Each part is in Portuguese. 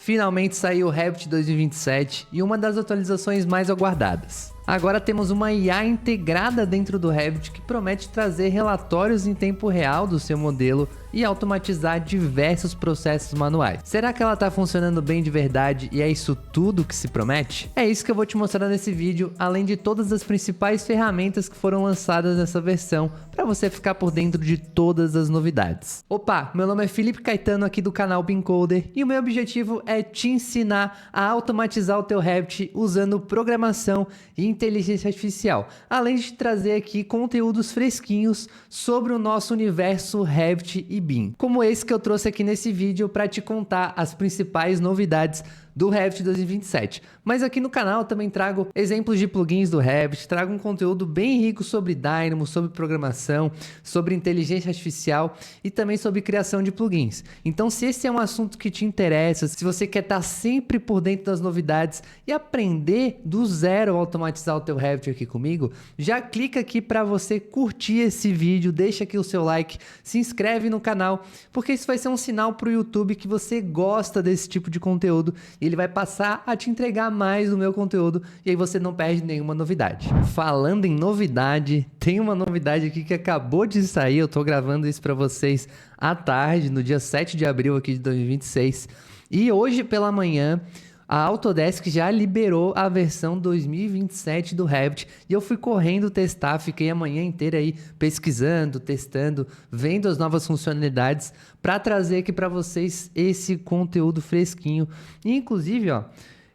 Finalmente saiu o Revit 2027 e uma das atualizações mais aguardadas. Agora temos uma IA integrada dentro do Revit que promete trazer relatórios em tempo real do seu modelo e automatizar diversos processos manuais. Será que ela está funcionando bem de verdade e é isso tudo que se promete? É isso que eu vou te mostrar nesse vídeo, além de todas as principais ferramentas que foram lançadas nessa versão, para você ficar por dentro de todas as novidades. Opa, meu nome é Felipe Caetano aqui do canal BIMcoder e o meu objetivo é te ensinar a automatizar o teu Revit usando programação e inteligência artificial, além de trazer aqui conteúdos fresquinhos sobre o nosso universo Revit e BIM, como esse que eu trouxe aqui nesse vídeo para te contar as principais novidades do Revit 2027. Mas aqui no canal eu também trago exemplos de plugins do Revit, trago um conteúdo bem rico sobre Dynamo, sobre programação, sobre inteligência artificial e também sobre criação de plugins. Então, se esse é um assunto que te interessa, se você quer estar sempre por dentro das novidades e aprender do zero a automatizar o teu Revit aqui comigo, já clica aqui para você curtir esse vídeo, deixa aqui o seu like, se inscreve no canal, porque isso vai ser um sinal para o YouTube que você gosta desse tipo de conteúdo. Ele vai passar a te entregar mais do meu conteúdo e aí você não perde nenhuma novidade. Falando em novidade, tem uma novidade aqui que acabou de sair, eu tô gravando isso para vocês à tarde, no dia 7 de abril aqui de 2026. E hoje pela manhã, a Autodesk já liberou a versão 2027 do Revit e eu fui correndo testar, fiquei a manhã inteira aí pesquisando, testando, vendo as novas funcionalidades para trazer aqui para vocês esse conteúdo fresquinho. E, inclusive, ó,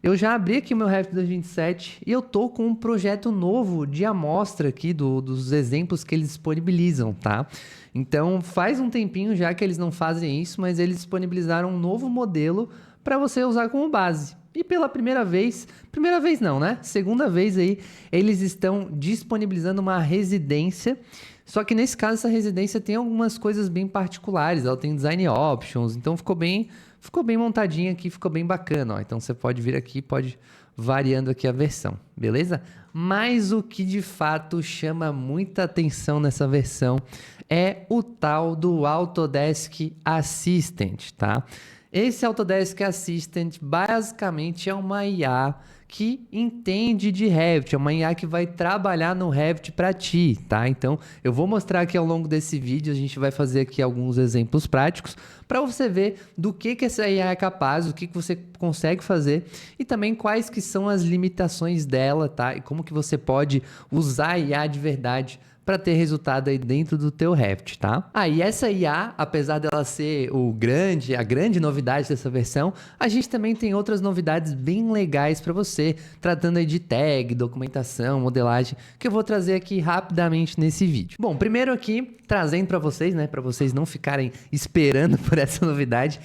eu já abri aqui o meu Revit 2027 e eu tô com um projeto novo de amostra aqui dos exemplos que eles disponibilizam, tá? Então faz um tempinho já que eles não fazem isso, mas eles disponibilizaram um novo modelo para você usar como base. E pela primeira vez não, né? Segunda vez aí, eles estão disponibilizando uma residência, só que nesse caso essa residência tem algumas coisas bem particulares, ela tem design options, então ficou bem montadinha aqui, ficou bem bacana, ó. Então você pode vir aqui, pode variando aqui a versão, beleza? Mas o que de fato chama muita atenção nessa versão é o tal do Autodesk Assistant, tá? Esse Autodesk Assistant basicamente é uma IA que entende de Revit, é uma IA que vai trabalhar no Revit para ti, tá? Então, eu vou mostrar aqui ao longo desse vídeo, a gente vai fazer aqui alguns exemplos práticos para você ver do que essa IA é capaz, o que você consegue fazer e também quais que são as limitações dela, tá? E como que você pode usar a IA de verdade para ter resultado aí dentro do teu Revit, tá? E essa IA, apesar dela ser a grande novidade dessa versão, a gente também tem outras novidades bem legais para você, tratando aí de tag, documentação, modelagem, que eu vou trazer aqui rapidamente nesse vídeo. Bom, primeiro aqui, trazendo para vocês, né, para vocês não ficarem esperando por essa novidade,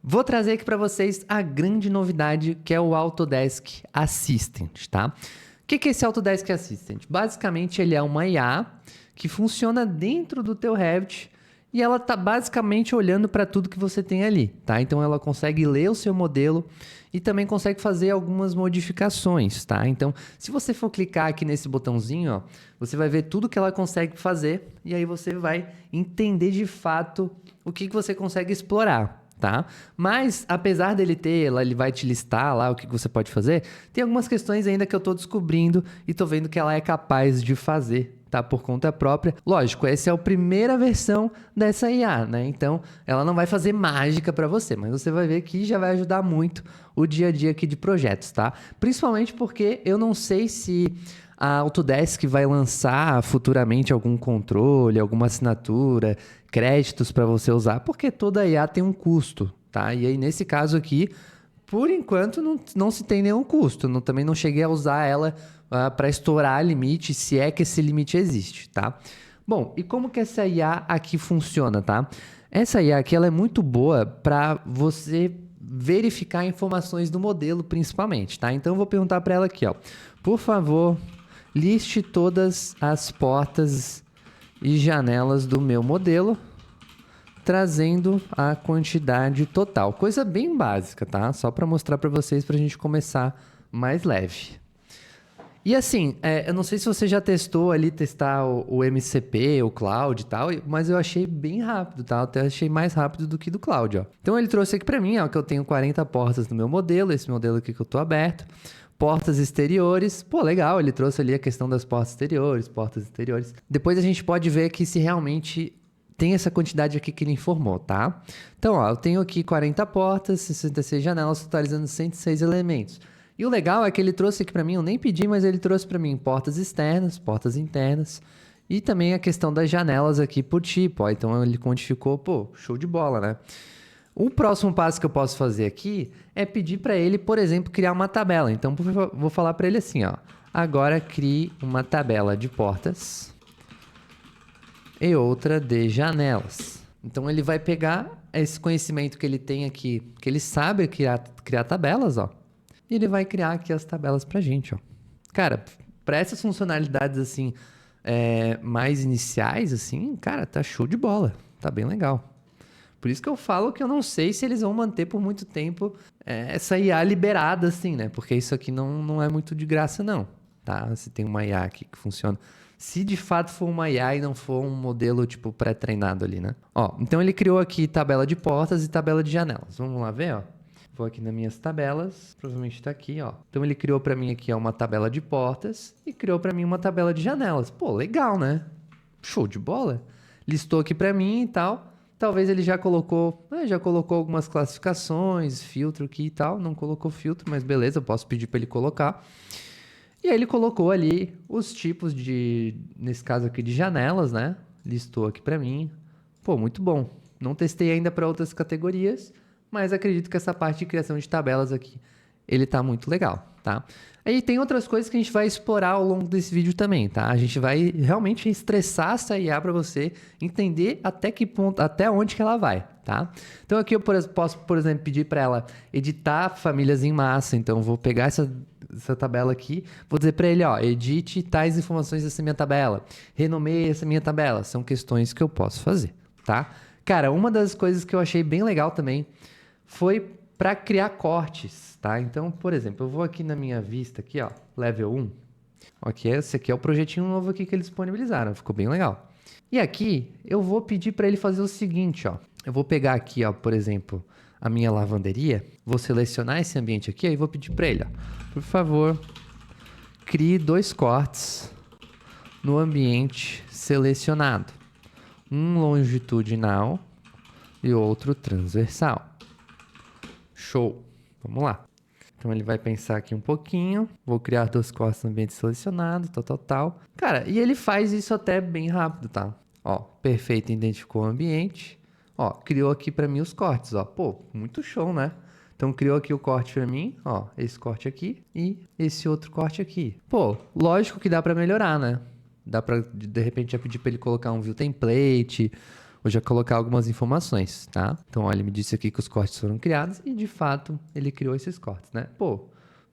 vou trazer aqui para vocês a grande novidade que é o Autodesk Assistant, tá? O que é esse Autodesk Assistant? Basicamente, ele é uma IA que funciona dentro do teu Revit e ela está basicamente olhando para tudo que você tem ali, tá? Então, ela consegue ler o seu modelo e também consegue fazer algumas modificações, tá? Então, se você for clicar aqui nesse botãozinho, ó, você vai ver tudo que ela consegue fazer e aí você vai entender de fato o que você consegue explorar, tá? Mas, apesar dele ele vai te listar lá o que você pode fazer, tem algumas questões ainda que eu tô descobrindo e tô vendo que ela é capaz de fazer, tá? Por conta própria. Lógico, essa é a primeira versão dessa IA, né? Então, ela não vai fazer mágica para você, mas você vai ver que já vai ajudar muito o dia a dia aqui de projetos, tá? Principalmente porque eu não sei se a Autodesk vai lançar futuramente algum controle, alguma assinatura, créditos para você usar, porque toda IA tem um custo, tá? E aí, nesse caso aqui, por enquanto, não se tem nenhum custo. Também não cheguei a usar ela para estourar limite, se é que esse limite existe, tá? Bom, e como que essa IA aqui funciona, tá? Essa IA aqui ela é muito boa para você verificar informações do modelo, principalmente, tá? Então, eu vou perguntar para ela aqui, ó. Por favor, liste todas as portas e janelas do meu modelo, trazendo a quantidade total. Coisa bem básica, tá? Só para mostrar para vocês, para a gente começar mais leve. E assim, eu não sei se você já testou ali, testar o MCP, o Cloud e tal, mas eu achei bem rápido, tá? Eu até achei mais rápido do que do Cloud, ó. Então ele trouxe aqui pra mim, ó, que eu tenho 40 portas no meu modelo, esse modelo aqui que eu tô aberto. Portas exteriores, pô, legal, ele trouxe ali a questão das portas exteriores. Depois a gente pode ver aqui se realmente tem essa quantidade aqui que ele informou, tá? Então, ó, eu tenho aqui 40 portas, 66 janelas, totalizando 106 elementos. E o legal é que ele trouxe aqui para mim, eu nem pedi, mas ele trouxe para mim portas externas, portas internas e também a questão das janelas aqui por tipo, ó. Então ele quantificou, pô, show de bola, né? O próximo passo que eu posso fazer aqui é pedir para ele, por exemplo, criar uma tabela. Então vou falar para ele assim, ó. Agora crie uma tabela de portas e outra de janelas. Então ele vai pegar esse conhecimento que ele tem aqui, que ele sabe criar tabelas, ó. E ele vai criar aqui as tabelas pra gente, ó. Cara, para essas funcionalidades assim, mais iniciais, assim, cara, tá show de bola. Tá bem legal. Por isso que eu falo que eu não sei se eles vão manter por muito tempo essa IA liberada, assim, né? Porque isso aqui não é muito de graça, não, tá? Se tem uma IA aqui que funciona. Se de fato for uma IA e não for um modelo, tipo, pré-treinado ali, né? Ó, então ele criou aqui tabela de portas e tabela de janelas. Vamos lá ver, ó. Vou aqui nas minhas tabelas, provavelmente tá aqui, ó. Então ele criou para mim aqui ó, uma tabela de portas e criou para mim uma tabela de janelas. Pô, legal, né? Show de bola. Listou aqui para mim e tal. Talvez ele já colocou algumas classificações, filtro aqui e tal. Não colocou filtro, mas beleza, eu posso pedir para ele colocar. E aí ele colocou ali os tipos nesse caso aqui, de janelas, né? Listou aqui para mim. Pô, muito bom. Não testei ainda para outras categorias, mas acredito que essa parte de criação de tabelas aqui, ele tá muito legal, tá? Aí tem outras coisas que a gente vai explorar ao longo desse vídeo também, tá? A gente vai realmente estressar essa IA para você entender até que ponto, até onde que ela vai, tá? Então aqui eu posso, por exemplo, pedir para ela editar famílias em massa. Então eu vou pegar essa tabela aqui, vou dizer para ele, ó, edite tais informações dessa minha tabela, renomeie essa minha tabela. São questões que eu posso fazer, tá? Cara, uma das coisas que eu achei bem legal também foi para criar cortes, tá? Então, por exemplo, eu vou aqui na minha vista aqui, ó, level 1. Ok, esse aqui é o projetinho novo aqui que eles disponibilizaram, ficou bem legal. E aqui eu vou pedir para ele fazer o seguinte, ó. Eu vou pegar aqui, ó, por exemplo, a minha lavanderia, vou selecionar esse ambiente aqui, aí vou pedir para ele, ó, por favor, crie 2 cortes no ambiente selecionado. Um longitudinal e outro transversal. Show! Vamos lá. Então ele vai pensar aqui um pouquinho. Vou criar 2 cortes no ambiente selecionado, tal. Cara, e ele faz isso até bem rápido, tá? Ó, perfeito, identificou o ambiente. Ó, criou aqui para mim os cortes, ó. Pô, muito show, né? Então criou aqui o corte para mim, ó, esse corte aqui e esse outro corte aqui. Pô, lógico que dá para melhorar, né? Dá para de repente já pedir para ele colocar um view template, ou já colocar algumas informações, tá? Então, ó, ele me disse aqui que os cortes foram criados e, de fato, ele criou esses cortes, né? Pô,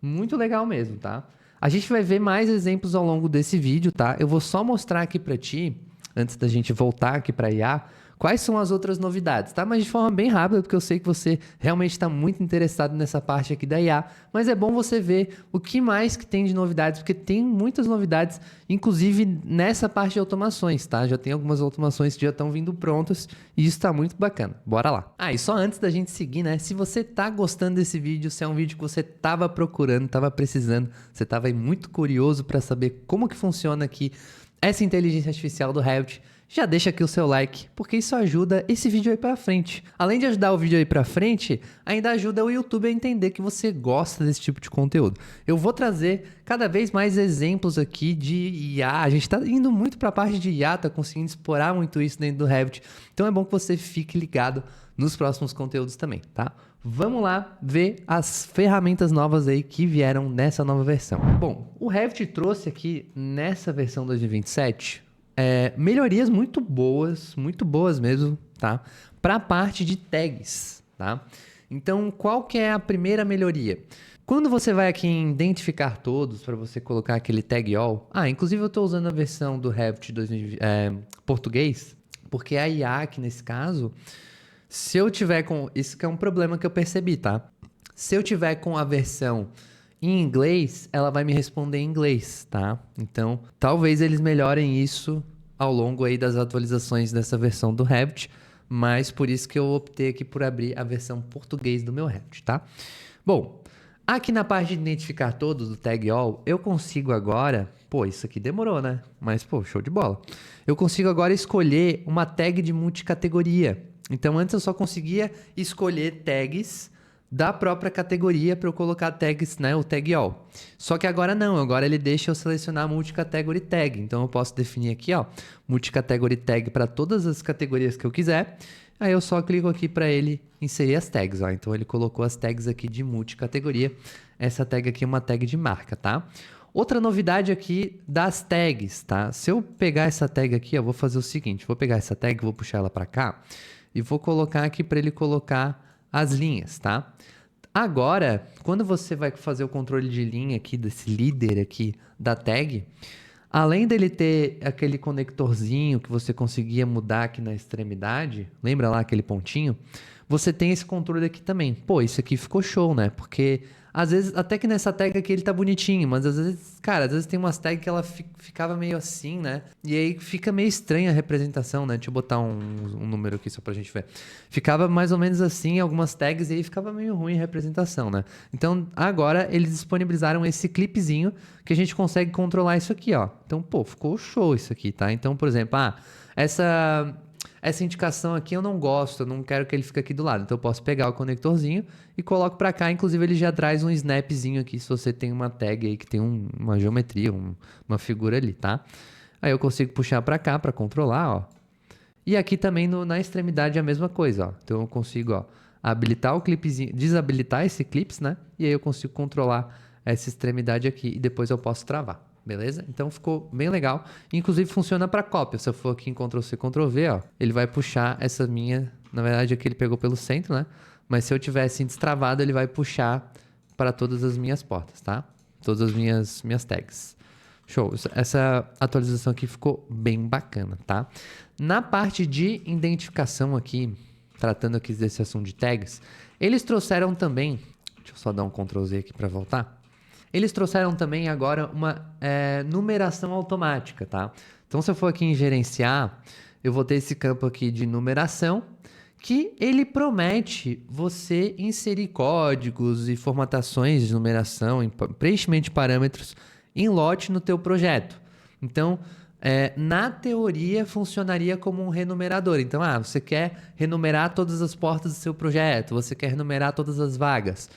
muito legal mesmo, tá? A gente vai ver mais exemplos ao longo desse vídeo, tá? Eu vou só mostrar aqui para ti, antes da gente voltar aqui para IA, quais são as outras novidades, tá? Mas de forma bem rápida, porque eu sei que você realmente está muito interessado nessa parte aqui da IA, mas é bom você ver o que mais que tem de novidades, porque tem muitas novidades, inclusive nessa parte de automações, tá? Já tem algumas automações que já estão vindo prontas e isso está muito bacana. Bora lá! Ah, e só antes da gente seguir, né? Se você tá gostando desse vídeo, se é um vídeo que você tava procurando, tava precisando, você tava aí muito curioso para saber como que funciona aqui essa inteligência artificial do Revit, já deixa aqui o seu like, porque isso ajuda esse vídeo aí pra frente. Além de ajudar o vídeo aí pra frente, ainda ajuda o YouTube a entender que você gosta desse tipo de conteúdo. Eu vou trazer cada vez mais exemplos aqui de IA. A gente tá indo muito pra parte de IA, tá conseguindo explorar muito isso dentro do Revit. Então é bom que você fique ligado nos próximos conteúdos também, tá? Vamos lá ver as ferramentas novas aí que vieram nessa nova versão. Bom, o Revit trouxe aqui nessa versão 2027 melhorias muito boas mesmo, tá? Para a parte de tags, tá? Então, qual que é a primeira melhoria? Quando você vai aqui em identificar todos, para você colocar aquele tag all, inclusive eu estou usando a versão do Revit português, porque a IA aqui nesse caso, se eu tiver com... Isso que é um problema que eu percebi, tá? Se eu tiver com a versão em inglês, ela vai me responder em inglês, tá? Então, talvez eles melhorem isso ao longo aí das atualizações dessa versão do Revit, mas por isso que eu optei aqui por abrir a versão português do meu Revit, tá? Bom, aqui na parte de identificar todos do Tag All, eu consigo agora... Pô, isso aqui demorou, né? Mas, pô, show de bola. Eu consigo agora escolher uma tag de multicategoria. Então, antes eu só conseguia escolher tags da própria categoria para eu colocar tags, né? O Tag All. Só que agora não. Agora ele deixa eu selecionar multicategory tag. Então, eu posso definir aqui, ó, multicategory tag para todas as categorias que eu quiser. Aí eu só clico aqui para ele inserir as tags, ó. Então ele colocou as tags aqui de multicategoria. Essa tag aqui é uma tag de marca, tá? Outra novidade aqui das tags, tá? Se eu pegar essa tag aqui, eu vou fazer o seguinte, vou pegar essa tag, vou puxar ela para cá e vou colocar aqui para ele colocar as linhas, tá? Agora, quando você vai fazer o controle de linha aqui desse líder aqui da tag, além dele ter aquele conectorzinho que você conseguia mudar aqui na extremidade, lembra lá aquele pontinho? Você tem esse controle aqui também. Pô, isso aqui ficou show, né? Porque às vezes, até que nessa tag aqui ele tá bonitinho, mas às vezes, cara, às vezes tem umas tags que ela ficava meio assim, né? E aí fica meio estranha a representação, né? Deixa eu botar um número aqui só pra gente ver. Ficava mais ou menos assim algumas tags e aí ficava meio ruim a representação, né? Então, agora eles disponibilizaram esse clipezinho que a gente consegue controlar isso aqui, ó. Então, pô, ficou show isso aqui, tá? Então, por exemplo, essa indicação aqui eu não gosto, eu não quero que ele fique aqui do lado. Então eu posso pegar o conectorzinho e coloco para cá. Inclusive ele já traz um snapzinho aqui se você tem uma tag aí que tem uma geometria, uma figura ali, tá? Aí eu consigo puxar para cá para controlar, ó. E aqui também na extremidade é a mesma coisa, ó. Então eu consigo, ó, habilitar o clipezinho, desabilitar esse clips, né? E aí eu consigo controlar essa extremidade aqui e depois eu posso travar. Beleza? Então ficou bem legal. Inclusive funciona para cópia. Se eu for aqui em Ctrl+C, Ctrl+V, ó, ele vai puxar essa minha... Na verdade aqui ele pegou pelo centro, né? Mas se eu tivesse destravado, ele vai puxar para todas as minhas portas, tá? Todas as minhas tags. Show. Essa atualização aqui ficou bem bacana, tá? Na parte de identificação aqui, tratando aqui desse assunto de tags, eles trouxeram também... Deixa eu só dar um Ctrl+Z aqui para voltar. Eles trouxeram também agora uma numeração automática, tá? Então, se eu for aqui em gerenciar, eu vou ter esse campo aqui de numeração, que ele promete você inserir códigos e formatações de numeração, preenchimento de parâmetros em lote no teu projeto. Então, na teoria, funcionaria como um renumerador. Então, você quer renumerar todas as portas do seu projeto, você quer renumerar todas as vagas.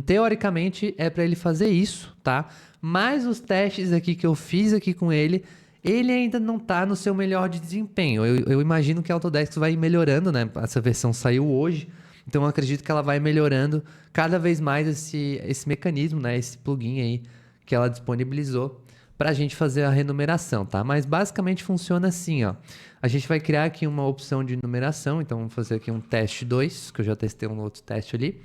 Teoricamente é para ele fazer isso, tá? Mas os testes aqui que eu fiz aqui com ele ainda não tá no seu melhor de desempenho. Eu imagino que a Autodesk vai melhorando, né? Essa versão saiu hoje, então eu acredito que ela vai melhorando cada vez mais esse mecanismo, né? Esse plugin aí que ela disponibilizou para a gente fazer a renumeração, tá? Mas basicamente funciona assim, ó. A gente vai criar aqui uma opção de numeração, então vamos fazer aqui um teste 2, que eu já testei um outro teste ali.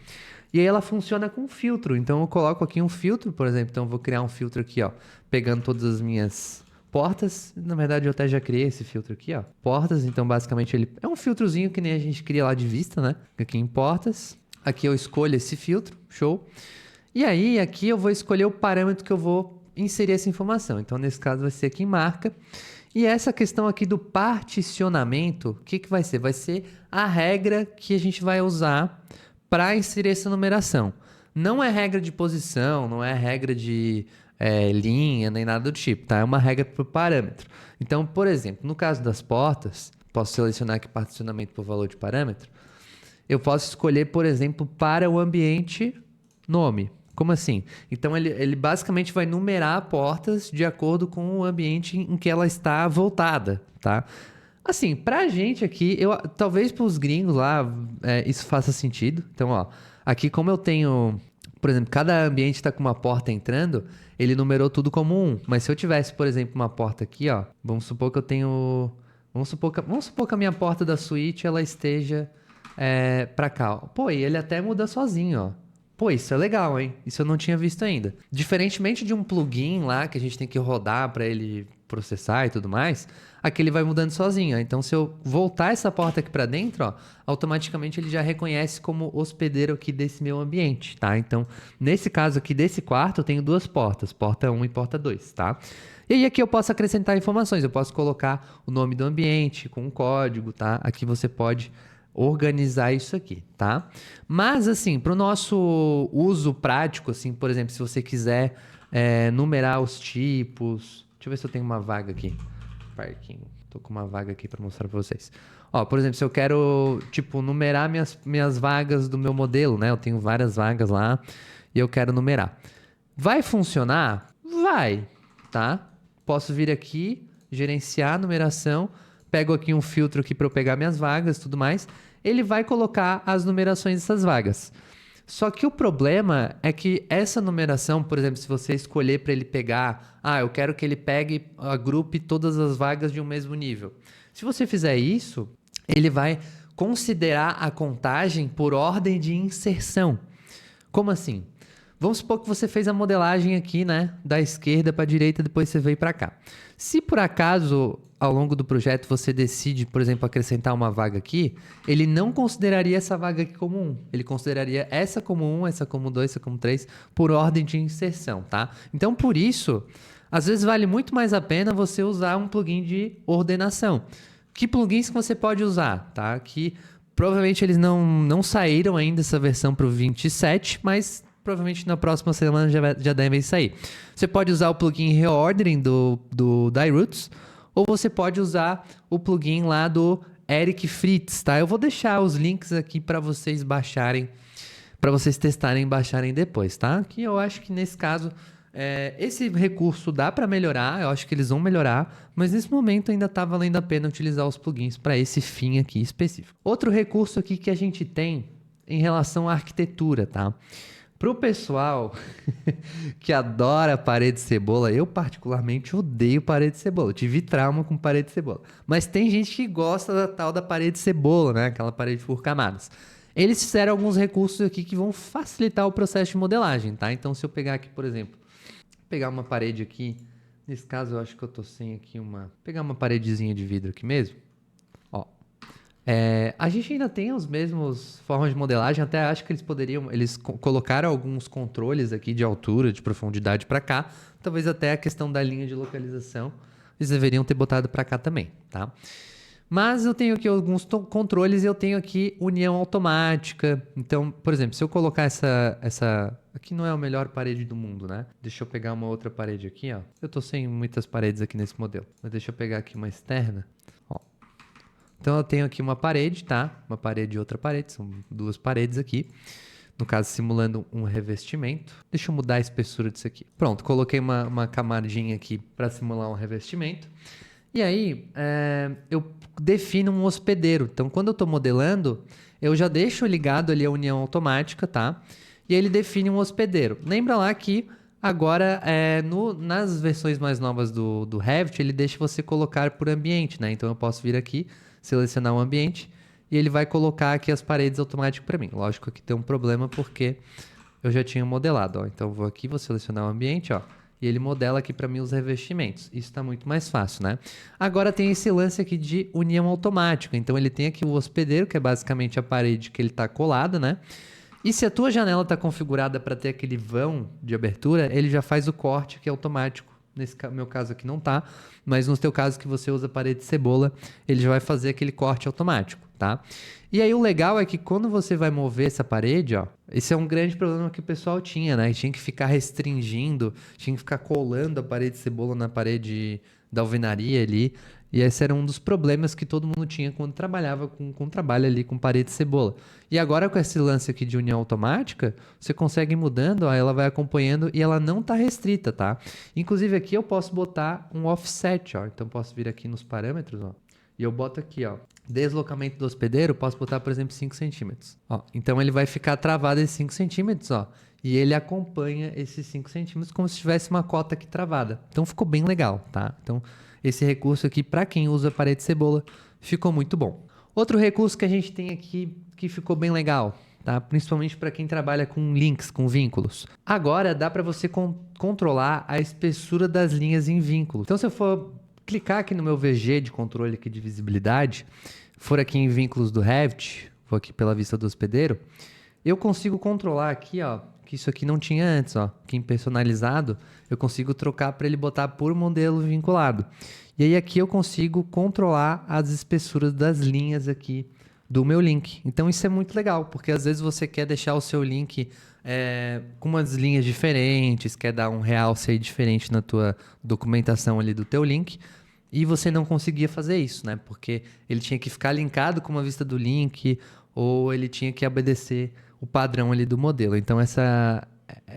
E aí ela funciona com filtro. Então eu coloco aqui um filtro, por exemplo. Então eu vou criar um filtro aqui, ó, pegando todas as minhas portas. Na verdade eu até já criei esse filtro aqui, ó. Portas, então basicamente ele é um filtrozinho que nem a gente cria lá de vista, né? Aqui em portas. Aqui eu escolho esse filtro, show. E aí aqui eu vou escolher o parâmetro que eu vou inserir essa informação. Então nesse caso vai ser aqui em marca. E essa questão aqui do particionamento, o que vai ser? Vai ser a regra que a gente vai usar para inserir essa numeração. Não é regra de posição, não é regra de linha, nem nada do tipo, tá? É uma regra para o parâmetro. Então, por exemplo, no caso das portas, posso selecionar aqui particionamento por valor de parâmetro, eu posso escolher, por exemplo, para o ambiente nome. Como assim? Então, ele basicamente vai numerar portas de acordo com o ambiente em que ela está voltada, tá? Assim, pra gente aqui, talvez pros gringos lá, isso faça sentido. Então, ó, aqui como eu tenho, por exemplo, cada ambiente está com uma porta entrando, ele numerou tudo como um. Mas se eu tivesse, por exemplo, uma porta aqui, ó, vamos supor que eu tenho... Vamos supor que a minha porta da suíte, ela esteja pra cá, ó. Pô, e ele até muda sozinho, ó. Pô, isso é legal, hein? Isso eu não tinha visto ainda. Diferentemente de um plugin lá que a gente tem que rodar para ele processar e tudo mais, aqui ele vai mudando sozinho. Ó. Então, se eu voltar essa porta aqui para dentro, ó, automaticamente ele já reconhece como hospedeiro aqui desse meu ambiente, tá? Então, nesse caso aqui desse quarto, eu tenho duas portas, porta 1 e porta 2, tá? E aí aqui eu posso acrescentar informações, eu posso colocar o nome do ambiente com um código, tá? Aqui você pode organizar isso aqui, tá? Mas, assim, para o nosso uso prático, assim, por exemplo, se você quiser numerar os tipos... Deixa eu ver se eu tenho uma vaga aqui. Parking. Tô com uma vaga aqui para mostrar para vocês. Ó, por exemplo, se eu quero, tipo, numerar minhas vagas do meu modelo, né? Eu tenho várias vagas lá e eu quero numerar. Vai funcionar? Vai, tá? Posso vir aqui, gerenciar a numeração, pego aqui um filtro aqui para eu pegar minhas vagas e tudo mais. Ele vai colocar as numerações dessas vagas. Só que o problema é que essa numeração, por exemplo, se você escolher para ele pegar... eu quero que ele pegue, agrupe todas as vagas de um mesmo nível. Se você fizer isso, ele vai considerar a contagem por ordem de inserção. Como assim? Vamos supor que você fez a modelagem aqui, né? Da esquerda para a direita, depois você veio para cá. Se por acaso, ao longo do projeto, você decide, por exemplo, acrescentar uma vaga aqui, ele não consideraria essa vaga aqui como 1. Ele consideraria essa como 1, essa como 2, essa como 3, por ordem de inserção, tá? Então, por isso, às vezes vale muito mais a pena você usar um plugin de ordenação. Que plugins que você pode usar, tá? Que provavelmente eles não saíram ainda essa versão para o 27, mas... provavelmente na próxima semana já devem sair. Você pode usar o plugin Reordering do Dyroots, ou você pode usar o plugin lá do Eric Fritz, tá? Eu vou deixar os links aqui para vocês baixarem, para vocês testarem e baixarem depois, tá? Que eu acho que nesse caso, esse recurso dá para melhorar, eu acho que eles vão melhorar, mas nesse momento ainda está valendo a pena utilizar os plugins para esse fim aqui específico. Outro recurso aqui que a gente tem em relação à arquitetura, tá? Para o pessoal que adora parede de cebola, eu particularmente odeio parede de cebola. Eu tive trauma com parede de cebola. Mas tem gente que gosta da tal da parede de cebola, né? Aquela parede por camadas. Eles fizeram alguns recursos aqui que vão facilitar o processo de modelagem, tá? Então, se eu pegar aqui, por exemplo, pegar uma parede aqui, nesse caso eu acho que eu tô sem aqui pegar uma paredezinha de vidro aqui mesmo. A gente ainda tem os mesmos formas de modelagem, até acho que eles colocaram alguns controles aqui de altura, de profundidade para cá, talvez até a questão da linha de localização, eles deveriam ter botado para cá também, tá? Mas eu tenho aqui alguns controles e eu tenho aqui união automática, então, por exemplo, se eu colocar essa aqui não é a melhor parede do mundo, né? Deixa eu pegar uma outra parede aqui, ó. Eu tô sem muitas paredes aqui nesse modelo, mas deixa eu pegar aqui uma externa. Então, eu tenho aqui uma parede, tá? Uma parede e outra parede, são duas paredes aqui. No caso, simulando um revestimento. Deixa eu mudar a espessura disso aqui. Pronto, coloquei uma camadinha aqui para simular um revestimento. E aí, eu defino um hospedeiro. Então, quando eu estou modelando, eu já deixo ligado ali a união automática, tá? E ele define um hospedeiro. Lembra lá que agora, nas versões mais novas do Revit, ele deixa você colocar por ambiente, né? Então, eu posso vir aqui, selecionar um ambiente e ele vai colocar aqui as paredes automáticas para mim. Lógico que tem um problema porque eu já tinha modelado, ó. Então eu vou aqui, vou selecionar o ambiente, ó, e ele modela aqui para mim os revestimentos. Isso está muito mais fácil, né? Agora tem esse lance aqui de união automática. Então ele tem aqui o hospedeiro, que é basicamente a parede que ele está colada, né? E se a tua janela está configurada para ter aquele vão de abertura, ele já faz o corte que é automático. Nesse meu caso aqui não tá, mas no teu caso que você usa parede de cebola, ele já vai fazer aquele corte automático, tá? E aí o legal é que quando você vai mover essa parede, ó, esse é um grande problema que o pessoal tinha, né? Tinha que ficar restringindo, tinha que ficar colando a parede de cebola na parede da alvenaria ali. E esse era um dos problemas que todo mundo tinha quando trabalhava com trabalho ali com parede de cebola. E agora com esse lance aqui de união automática, você consegue ir mudando, ó, ela vai acompanhando e ela não está restrita, tá? Inclusive aqui eu posso botar um offset, ó. Então posso vir aqui nos parâmetros, ó, e eu boto aqui, ó, deslocamento do hospedeiro, posso botar, por exemplo, 5 centímetros. Ó, então ele vai ficar travado esses 5 centímetros, ó. E ele acompanha esses 5 centímetros como se tivesse uma cota aqui travada. Então ficou bem legal, tá? Então esse recurso aqui, para quem usa parede de cebola, ficou muito bom. Outro recurso que a gente tem aqui que ficou bem legal, tá? Principalmente para quem trabalha com links, com vínculos. Agora dá para você controlar a espessura das linhas em vínculo. Então se eu for clicar aqui no meu VG de controle aqui de visibilidade, for aqui em vínculos do Revit, vou aqui pela vista do hospedeiro, eu consigo controlar aqui, ó, que isso aqui não tinha antes, ó, aqui em personalizado, eu consigo trocar para ele botar por modelo vinculado. E aí aqui eu consigo controlar as espessuras das linhas aqui do meu link. Então isso é muito legal, porque às vezes você quer deixar o seu link com umas linhas diferentes, quer dar um realce aí diferente na tua documentação ali do teu link, e você não conseguia fazer isso, né? Porque ele tinha que ficar linkado com uma vista do link, ou ele tinha que obedecer o padrão ali do modelo. Então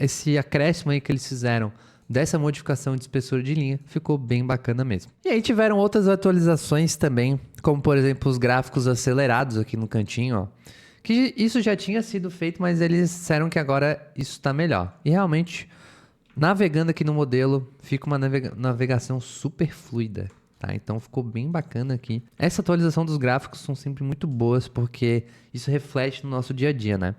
esse acréscimo aí que eles fizeram dessa modificação de espessura de linha ficou bem bacana mesmo. E aí tiveram outras atualizações também, como por exemplo os gráficos acelerados aqui no cantinho, ó, que isso já tinha sido feito, mas eles disseram que agora isso está melhor. E realmente, navegando aqui no modelo, fica uma navegação super fluida. Tá? Então ficou bem bacana aqui. Essa atualização dos gráficos são sempre muito boas, porque isso reflete no nosso dia a dia, né?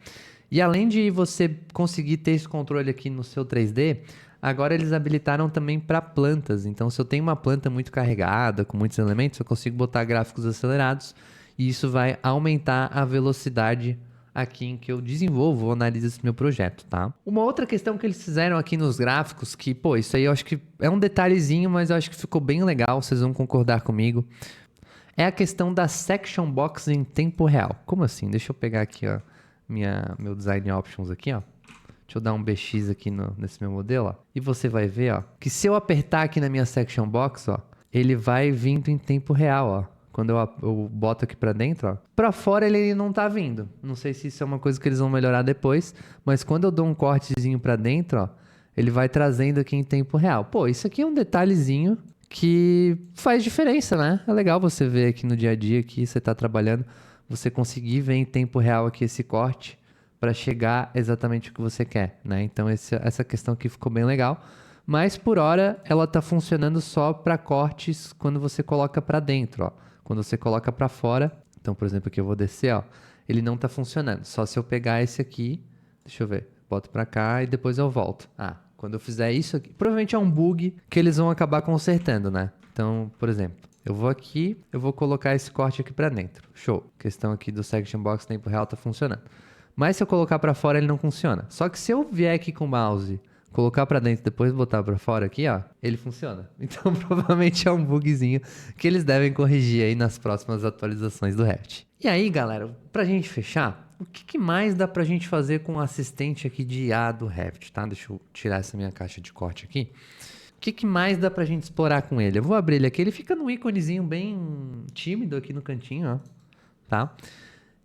E além de você conseguir ter esse controle aqui no seu 3D, agora eles habilitaram também para plantas. Então, se eu tenho uma planta muito carregada, com muitos elementos, eu consigo botar gráficos acelerados e isso vai aumentar a velocidade aqui em que eu desenvolvo ou analiso esse meu projeto, tá? Uma outra questão que eles fizeram aqui nos gráficos, que, pô, isso aí eu acho que é um detalhezinho, mas eu acho que ficou bem legal, vocês vão concordar comigo, é a questão da Section Box em tempo real. Como assim? Deixa eu pegar aqui, ó, meu Design Options aqui, ó. Deixa eu dar um BX aqui nesse meu modelo, ó. E você vai ver, ó, que se eu apertar aqui na minha Section Box, ó, ele vai vindo em tempo real, ó. Quando eu boto aqui pra dentro, ó, pra fora ele não tá vindo. Não sei se isso é uma coisa que eles vão melhorar depois, mas quando eu dou um cortezinho pra dentro, ó, ele vai trazendo aqui em tempo real. Pô, isso aqui é um detalhezinho que faz diferença, né? É legal você ver aqui no dia a dia que você tá trabalhando, você conseguir ver em tempo real aqui esse corte para chegar exatamente o que você quer, né? Então essa questão aqui ficou bem legal. Mas por hora ela tá funcionando só para cortes quando você coloca para dentro, ó. Quando você coloca para fora, então por exemplo aqui eu vou descer, ó, ele não tá funcionando. Só se eu pegar esse aqui, deixa eu ver, boto para cá e depois eu volto. Quando eu fizer isso aqui, provavelmente é um bug que eles vão acabar consertando, né? Então, por exemplo, eu vou aqui, eu vou colocar esse corte aqui para dentro. Show. A questão aqui do Section Box tempo real tá funcionando. Mas se eu colocar para fora, ele não funciona. Só que se eu vier aqui com o mouse, colocar para dentro e depois botar para fora aqui, ó, ele funciona. Então, provavelmente é um bugzinho que eles devem corrigir aí nas próximas atualizações do Revit. E aí, galera, pra gente fechar, o que mais dá pra gente fazer com o assistente aqui de IA do Revit, tá? Deixa eu tirar essa minha caixa de corte aqui. O que mais dá pra gente explorar com ele? Eu vou abrir ele aqui, ele fica num íconezinho bem tímido aqui no cantinho, ó, tá?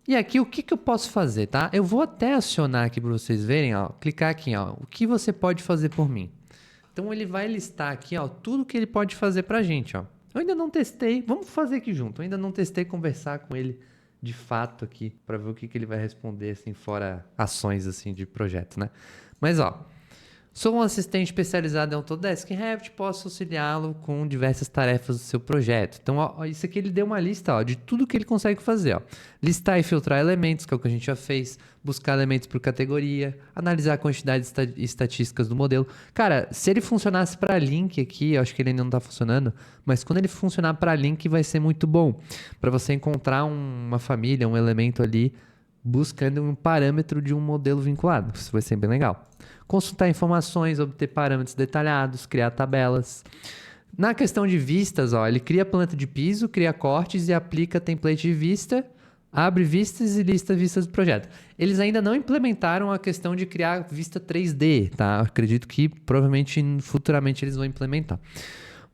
E aqui, o que eu posso fazer, tá? Eu vou até acionar aqui para vocês verem, ó. Clicar aqui, ó. O que você pode fazer por mim? Então, ele vai listar aqui, ó, tudo que ele pode fazer pra gente, ó. Eu ainda não testei. Vamos fazer aqui junto. Eu ainda não testei conversar com ele de fato aqui para ver o que ele vai responder, assim, fora ações, assim, de projeto, né? Mas, ó. Sou um assistente especializado em Autodesk Revit, posso auxiliá-lo com diversas tarefas do seu projeto. Então, ó, isso aqui ele deu uma lista, ó, de tudo que ele consegue fazer. Ó. Listar e filtrar elementos, que é o que a gente já fez, buscar elementos por categoria, analisar a quantidade e estatísticas do modelo. Cara, se ele funcionasse para link aqui, eu acho que ele ainda não está funcionando, mas quando ele funcionar para link vai ser muito bom, para você encontrar uma família, um elemento ali, buscando um parâmetro de um modelo vinculado. Isso vai ser bem legal. Consultar informações, obter parâmetros detalhados, criar tabelas. Na questão de vistas, ó, ele cria planta de piso, cria cortes e aplica template de vista, abre vistas e lista vistas do projeto. Eles ainda não implementaram a questão de criar vista 3D, tá? Eu acredito que provavelmente futuramente eles vão implementar.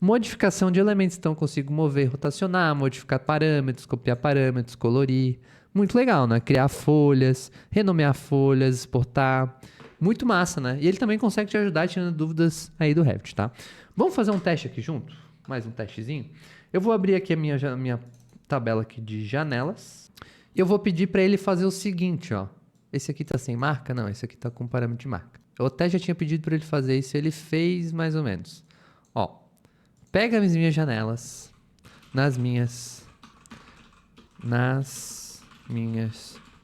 Modificação de elementos, então eu consigo mover, rotacionar, modificar parâmetros, copiar parâmetros, colorir. Muito legal, né? Criar folhas, renomear folhas, exportar. Muito massa, né? E ele também consegue te ajudar tirando dúvidas aí do Revit, tá? Vamos fazer um teste aqui junto? Mais um testezinho? Eu vou abrir aqui a minha tabela aqui de janelas. E eu vou pedir para ele fazer o seguinte, ó. Esse aqui tá sem marca? Não, esse aqui tá com parâmetro de marca. Eu até já tinha pedido para ele fazer isso, ele fez mais ou menos. Ó, pega as minhas janelas, nas minhas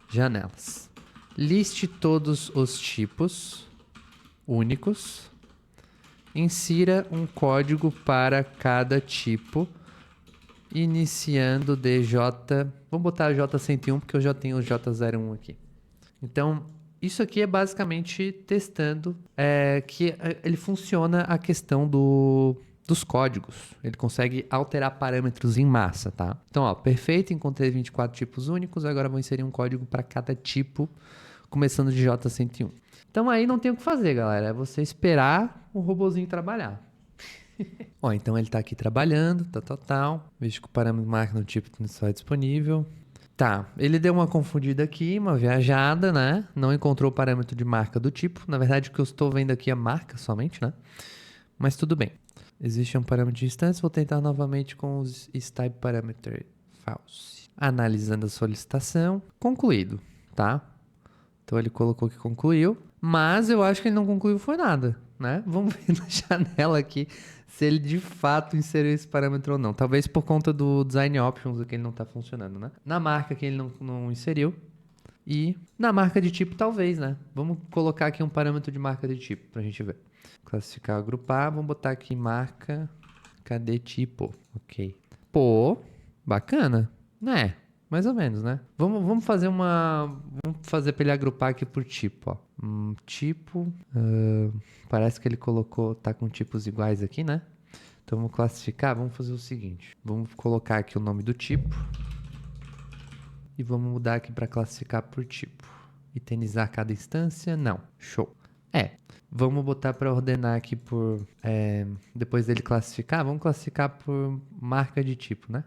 janelas. liste todos os tipos únicos, insira um código para cada tipo, iniciando DJ... Vamos botar J101 porque eu já tenho o J01 aqui. Então, isso aqui é basicamente testando que ele funciona a questão dos códigos. Ele consegue alterar parâmetros em massa, tá? Então, ó, perfeito, encontrei 24 tipos únicos, agora vou inserir um código para cada tipo, começando de J101. Então, aí não tem o que fazer, galera. É você esperar o robozinho trabalhar. Ó, então ele tá aqui trabalhando, tal. Vejo que o parâmetro marca no tipo só é disponível. Tá, ele deu uma confundida aqui, uma viajada, né? Não encontrou o parâmetro de marca do tipo. Na verdade, o que eu estou vendo aqui é marca somente, né? Mas tudo bem. Existe um parâmetro de instância, vou tentar novamente com os type parameter false. Analisando a solicitação, concluído, tá? Então ele colocou que concluiu, mas eu acho que ele não concluiu foi nada, né? Vamos ver na janela aqui se ele de fato inseriu esse parâmetro ou não. Talvez por conta do design options que ele não está funcionando, né? Na marca que ele não inseriu e na marca de tipo talvez, né? Vamos colocar aqui um parâmetro de marca de tipo pra gente ver. Classificar, agrupar, vamos botar aqui marca, cadê tipo? Ok. Pô, bacana, né? Mais ou menos, né? Vamos fazer vamos fazer para ele agrupar aqui por tipo, ó. Tipo, parece que ele tá com tipos iguais aqui, né? Então vamos classificar, vamos fazer o seguinte. Vamos colocar aqui o nome do tipo e vamos mudar aqui para classificar por tipo. Itemizar cada instância? Não. Show. Vamos botar para ordenar aqui por... depois dele classificar, vamos classificar por marca de tipo, né?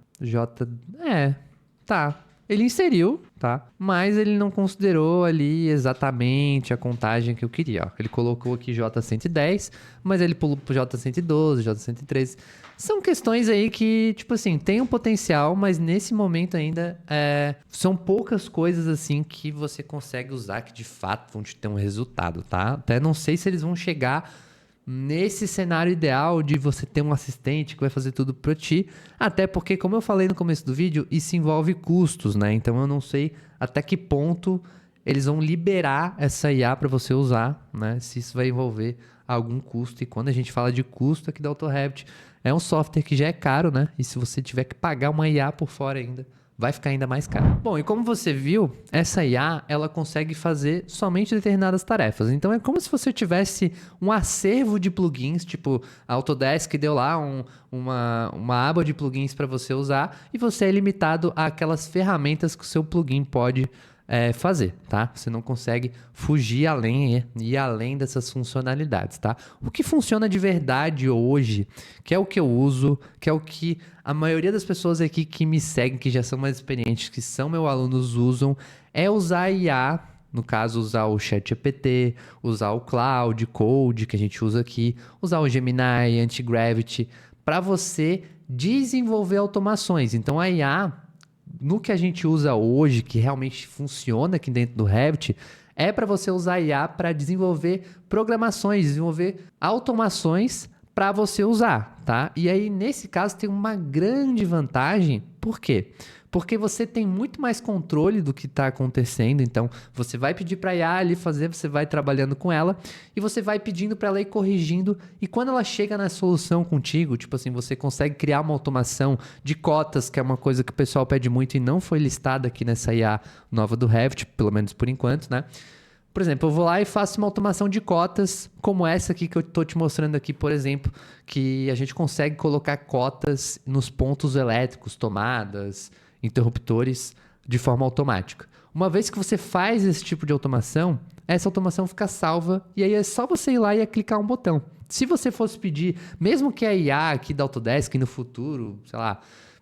Tá. Ele inseriu, tá? Mas ele não considerou ali exatamente a contagem que eu queria, ó. Ele colocou aqui J110, mas ele pulou pro J112, J113. São questões aí que, tipo assim, tem um potencial, mas nesse momento ainda são poucas coisas assim que você consegue usar que de fato vão te ter um resultado, tá? Até não sei se eles vão chegar nesse cenário ideal de você ter um assistente que vai fazer tudo para ti, até porque, como eu falei no começo do vídeo, isso envolve custos, né? Então eu não sei até que ponto eles vão liberar essa IA para você usar, né? Se isso vai envolver algum custo. E quando a gente fala de custo aqui da AutoRabbit, é um software que já é caro, né? E se você tiver que pagar uma IA por fora ainda, vai ficar ainda mais caro. Bom, e como você viu, essa IA, ela consegue fazer somente determinadas tarefas. Então, é como se você tivesse um acervo de plugins, tipo, a Autodesk deu lá uma aba de plugins para você usar e você é limitado àquelas ferramentas que o seu plugin pode fazer, tá? Você não consegue fugir ir além dessas funcionalidades, tá? O que funciona de verdade hoje, que é o que eu uso, que é o que a maioria das pessoas aqui que me seguem, que já são mais experientes, que são meus alunos, usam, é usar a IA, no caso, usar o ChatGPT, usar o Cloud Code, que a gente usa aqui, usar o Gemini, Antigravity, para você desenvolver automações. Então, a IA... no que a gente usa hoje, que realmente funciona aqui dentro do Revit, é para você usar IA para desenvolver programações, desenvolver automações para você usar, tá? E aí, nesse caso, tem uma grande vantagem. Por quê? Porque você tem muito mais controle do que está acontecendo. Então, você vai pedir para a IA ali fazer, você vai trabalhando com ela e você vai pedindo para ela ir corrigindo. E quando ela chega na solução contigo, tipo assim, você consegue criar uma automação de cotas, que é uma coisa que o pessoal pede muito e não foi listada aqui nessa IA nova do Revit, pelo menos por enquanto, né? Por exemplo, eu vou lá e faço uma automação de cotas, como essa aqui que eu estou te mostrando aqui, por exemplo, que a gente consegue colocar cotas nos pontos elétricos, tomadas, interruptores, de forma automática. Uma vez que você faz esse tipo de automação, essa automação fica salva e aí é só você ir lá e clicar um botão. Se você fosse pedir, mesmo que a IA aqui da Autodesk no futuro, sei lá,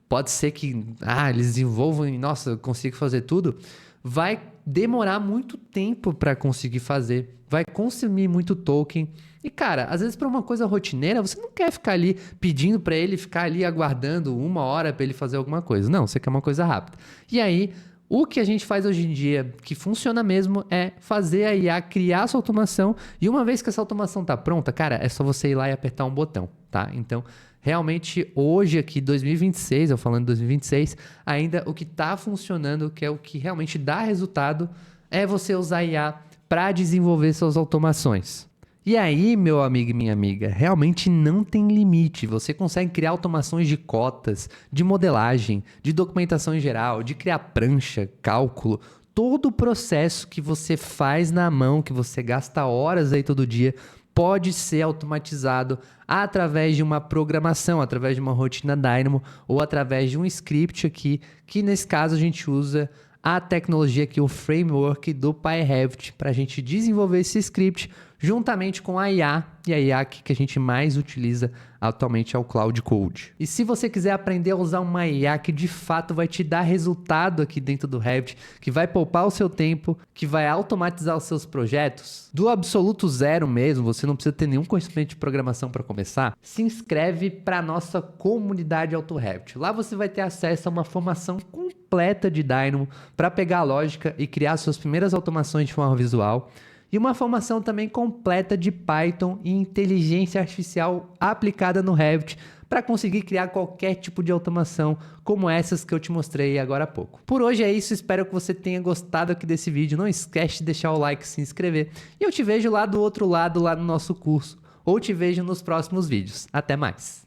pode ser que eles desenvolvam e, nossa, eu consigo fazer tudo, vai demorar muito tempo para conseguir fazer, vai consumir muito token. E, cara, às vezes para uma coisa rotineira, você não quer ficar ali pedindo para ele ficar ali aguardando 1 hora para ele fazer alguma coisa. Não, você quer uma coisa rápida. E aí, o que a gente faz hoje em dia, que funciona mesmo, é fazer a IA criar sua automação. E uma vez que essa automação tá pronta, cara, é só você ir lá e apertar um botão, tá? Então, realmente, hoje aqui, 2026, eu falando 2026, ainda o que tá funcionando, que é o que realmente dá resultado, é você usar IA para desenvolver suas automações. E aí, meu amigo e minha amiga, realmente não tem limite. Você consegue criar automações de cotas, de modelagem, de documentação em geral, de criar prancha, cálculo. Todo o processo que você faz na mão, que você gasta horas aí todo dia, pode ser automatizado através de uma programação, através de uma rotina Dynamo ou através de um script aqui, que nesse caso a gente usa a tecnologia aqui, o framework do PyRevit, para a gente desenvolver esse script juntamente com a IA, e a IA que a gente mais utiliza atualmente é o Cloud Code. E se você quiser aprender a usar uma IA que de fato vai te dar resultado aqui dentro do Revit, que vai poupar o seu tempo, que vai automatizar os seus projetos, do absoluto zero mesmo, você não precisa ter nenhum conhecimento de programação para começar, se inscreve para a nossa comunidade AutoRevit. Lá você vai ter acesso a uma formação completa de Dynamo para pegar a lógica e criar suas primeiras automações de forma visual. E uma formação também completa de Python e inteligência artificial aplicada no Revit para conseguir criar qualquer tipo de automação como essas que eu te mostrei agora há pouco. Por hoje é isso, espero que você tenha gostado aqui desse vídeo. Não esquece de deixar o like e se inscrever. E eu te vejo lá do outro lado, lá no nosso curso. Ou te vejo nos próximos vídeos. Até mais!